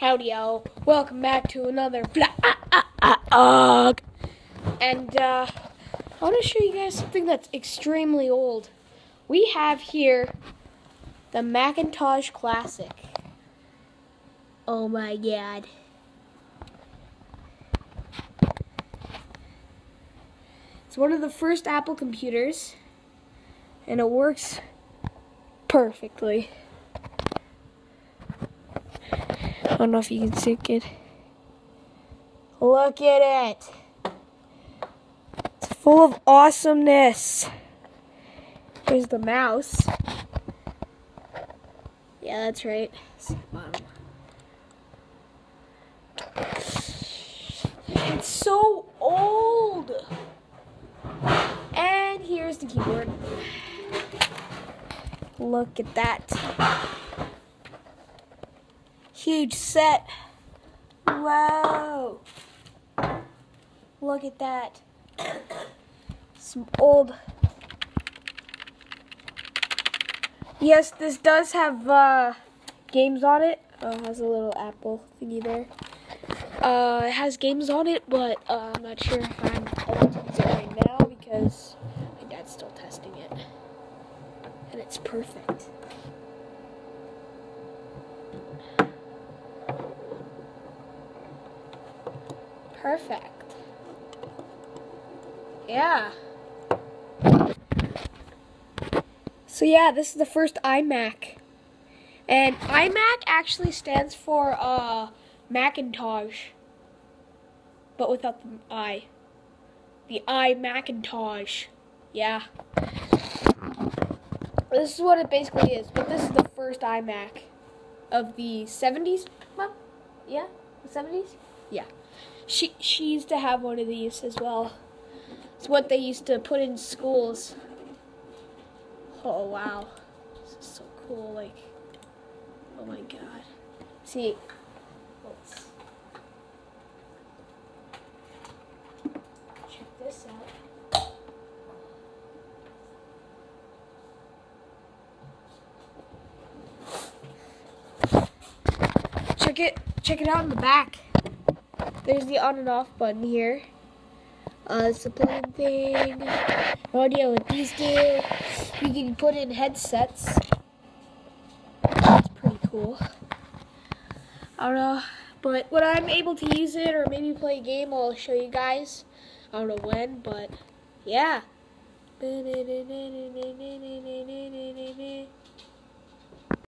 Howdy, y'all. Welcome back to another vlog. And I want to show you guys something that's extremely old. We have here the Macintosh Classic. Oh my god. It's one of the first Apple computers, and it works perfectly. I don't know if you can see it. Look at it. It's full of awesomeness. Here's the mouse. Yeah, that's right. It's so old. And here's the keyboard. Look at that. Huge set. Wow. Look at that. Some old. Yes, this does have games on it. It has a little Apple thingy there. It has games on it, but I'm not sure if I'm allowed to use it right now because my dad's still testing it. And it's perfect. Perfect. Yeah. So yeah, this is the first iMac. And iMac actually stands for Macintosh. But without the I. The iMacintosh. Yeah. This is what it basically is. But this is the first iMac of the 70s. Mom? Yeah? The 70s? Yeah. She used to have one of these as well. It's what they used to put in schools. Oh wow, this is so cool! Like, oh my god. See, let's check this out. Check it out in the back. There's the on and off button here. It's the playing thing. Audio with these two. You can put in headsets. That's pretty cool. I don't know. But when I'm able to use it or maybe play a game, I'll show you guys. I don't know when, but yeah.